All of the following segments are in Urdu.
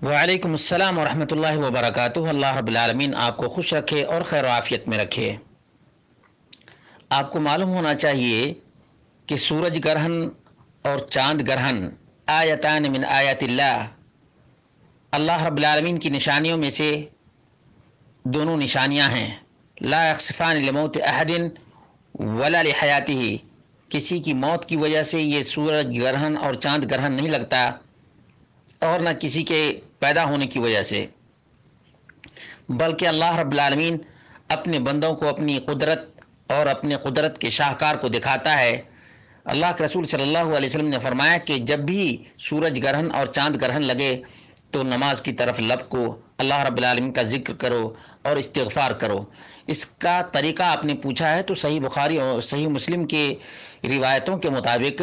وعلیکم السلام ورحمۃ اللہ وبرکاتہ۔ اللہ رب العالمین آپ کو خوش رکھے اور خیر و عافیت میں رکھے۔ آپ کو معلوم ہونا چاہیے کہ سورج گرہن اور چاند گرہن آیتان من آیات اللہ، اللہ رب العالمین کی نشانیوں میں سے دونوں نشانیاں ہیں۔ لا یخسفان لموت احد ولا لحیاتہ، کسی کی موت کی وجہ سے یہ سورج گرہن اور چاند گرہن نہیں لگتا اور نہ کسی کے پیدا ہونے کی وجہ سے، بلکہ اللہ رب العالمین اپنے بندوں کو اپنی قدرت اور اپنے قدرت کے شاہکار کو دکھاتا ہے۔ اللہ کے رسول صلی اللہ علیہ وسلم نے فرمایا کہ جب بھی سورج گرہن اور چاند گرہن لگے تو نماز کی طرف لب کو اللہ رب العالمین کا ذکر کرو اور استغفار کرو۔ اس کا طریقہ آپ نے پوچھا ہے تو صحیح بخاری اور صحیح مسلم کے روایتوں کے مطابق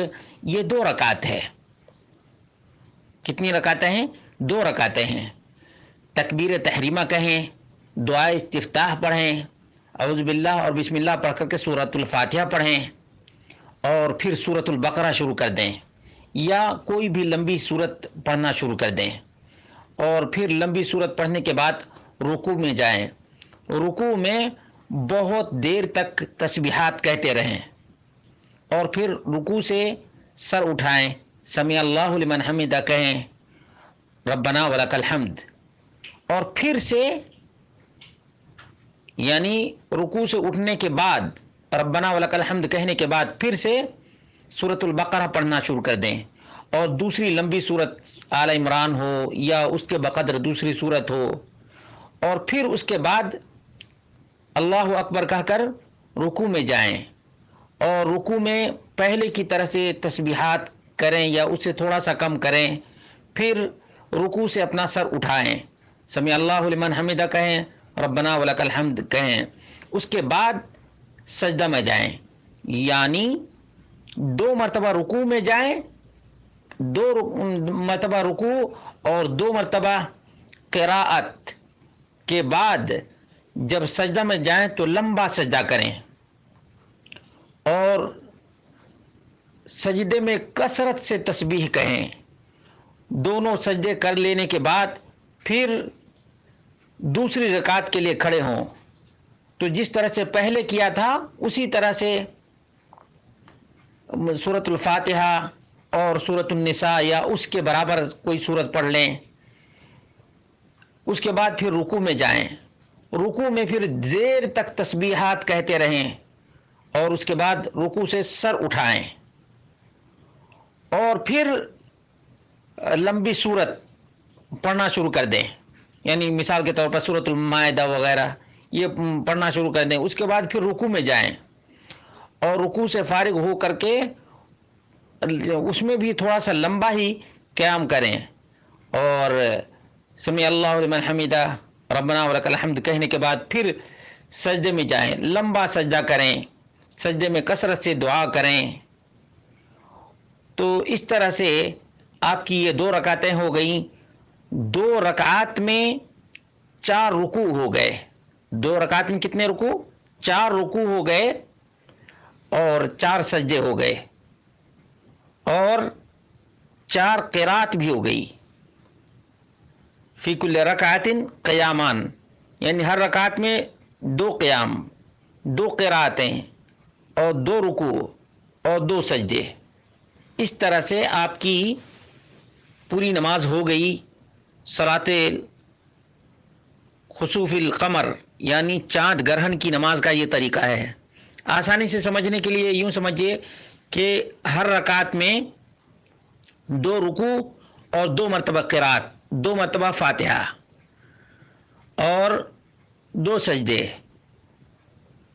یہ 2 رکعت ہے۔ کتنی رکعتیں ہیں؟ 2 رکعتیں ہیں۔ تکبیر تحریمہ کہیں، دعائے استفتاح پڑھیں، اعوذ باللہ اور بسم اللہ پڑھ کر کے سورۃ الفاتحہ پڑھیں اور پھر سورۃ البقرہ شروع کر دیں، یا کوئی بھی لمبی سورت پڑھنا شروع کر دیں، اور پھر لمبی سورت پڑھنے کے بعد رکوع میں جائیں۔ رکوع میں بہت دیر تک تسبیحات کہتے رہیں اور پھر رکوع سے سر اٹھائیں، سمیع اللہ لمن حمدہ کہیں، ربنا ولک الحمد، اور پھر سے یعنی رکوع سے اٹھنے کے بعد ربنا ولک الحمد کہنے کے بعد پھر سے سورۃ البقرہ پڑھنا شروع کر دیں، اور دوسری لمبی سورت آل عمران ہو یا اس کے بقدر دوسری سورت ہو، اور پھر اس کے بعد اللہ اکبر کہہ کر رکوع میں جائیں، اور رکوع میں پہلے کی طرح سے تسبیحات کریں یا اس سے تھوڑا سا کم کریں، پھر رکوع سے اپنا سر اٹھائیں، سمیع اللہ لمن حمدہ کہیں، ربنا ولک الحمد کہیں، اس کے بعد سجدہ میں جائیں، یعنی 2 مرتبہ رکوع میں جائیں، 2 مرتبہ رکوع اور 2 مرتبہ قراءت کے بعد جب سجدہ میں جائیں تو لمبا سجدہ کریں، اور سجدے میں کثرت سے تسبیح کہیں۔ دونوں سجدے کر لینے کے بعد پھر دوسری رکعت کے لیے کھڑے ہوں، تو جس طرح سے پہلے کیا تھا اسی طرح سے سورۃ الفاتحہ اور سورۃ النساء یا اس کے برابر کوئی سورت پڑھ لیں۔ اس کے بعد پھر رکوع میں جائیں، رکوع میں پھر دیر تک تسبیحات کہتے رہیں، اور اس کے بعد رکوع سے سر اٹھائیں، اور پھر لمبی سورت پڑھنا شروع کر دیں، یعنی مثال کے طور پر سورۃ المائدہ وغیرہ یہ پڑھنا شروع کر دیں۔ اس کے بعد پھر رکوع میں جائیں اور رکوع سے فارغ ہو کر کے اس میں بھی تھوڑا سا لمبا ہی قیام کریں، اور سمیع اللہ لمن حمدہ ربنا ولک الحمد کہنے کے بعد پھر سجدے میں جائیں، لمبا سجدہ کریں، سجدے میں کثرت سے دعا کریں۔ تو اس طرح سے آپ کی یہ 2 رکعتیں ہو گئیں۔ 2 رکعات میں 4 رکوع ہو گئے۔ 2 رکعت میں کتنے رکوع؟ 4 رکوع ہو گئے اور 4 سجدے ہو گئے، اور 4 قرات بھی ہو گئی۔ فی کل رکعت قیامان، یعنی ہر رکعت میں 2 قیام، 2 قراتیں اور 2 رکوع اور 2 سجدے۔ اس طرح سے آپ کی پوری نماز ہو گئی۔ صلاۃ خسوف القمر یعنی چاند گرہن کی نماز کا یہ طریقہ ہے۔ آسانی سے سمجھنے کے لیے یوں سمجھیے کہ ہر رکعت میں 2 رکوع اور 2 مرتبہ قرات، 2 مرتبہ فاتحہ اور 2 سجدے۔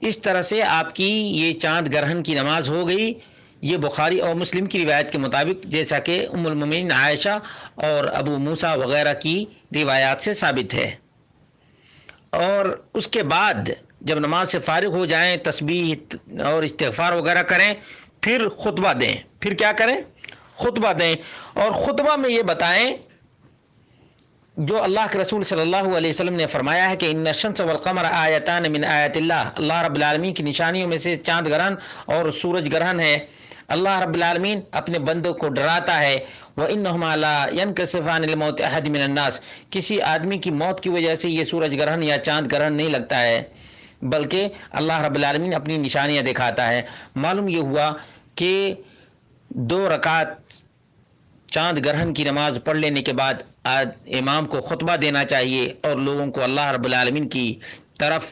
اس طرح سے آپ کی یہ چاند گرہن کی نماز ہو گئی۔ یہ بخاری اور مسلم کی روایت کے مطابق، جیسا کہ ام المومنین عائشہ اور ابو موسیٰ وغیرہ کی روایات سے ثابت ہے۔ اور اس کے بعد جب نماز سے فارغ ہو جائیں، تسبیح اور استغفار وغیرہ کریں، پھر خطبہ دیں۔ پھر کیا کریں؟ خطبہ دیں، اور خطبہ میں یہ بتائیں جو اللہ کے رسول صلی اللہ علیہ وسلم نے فرمایا ہے کہ ان الشمس والقمر آیتان من آیات اللہ، اللہ رب العالمین کی نشانیوں میں سے چاند گرہن اور سورج گرہن ہے۔ اللہ رب العالمین اپنے بندوں کو ڈراتا ہے، وَإِنَّهُمَا لَا يَنْكَسِفَانِ لِمَوْتِ أَحَدٍ مِنَ النَّاسِ، کسی آدمی کی موت کی وجہ سے یہ سورج گرہن یا چاند گرہن نہیں لگتا ہے، بلکہ اللہ رب العالمین اپنی نشانیاں دکھاتا ہے۔ معلوم یہ ہوا کہ 2 رکعت چاند گرہن کی نماز پڑھ لینے کے بعد امام کو خطبہ دینا چاہیے اور لوگوں کو اللہ رب العالمین کی طرف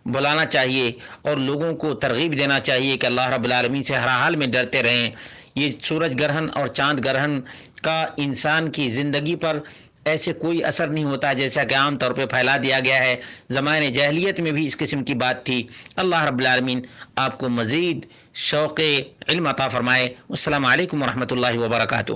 بلانا چاہیے اور لوگوں کو ترغیب دینا چاہیے کہ اللہ رب العالمین سے ہر حال میں ڈرتے رہیں۔ یہ سورج گرہن اور چاند گرہن کا انسان کی زندگی پر ایسے کوئی اثر نہیں ہوتا جیسا کہ عام طور پہ پھیلا دیا گیا ہے۔ زمانے جاہلیت میں بھی اس قسم کی بات تھی۔ اللہ رب العالمین آپ کو مزید شوق علم عطا فرمائے۔ السلام علیکم ورحمۃ اللہ وبرکاتہ۔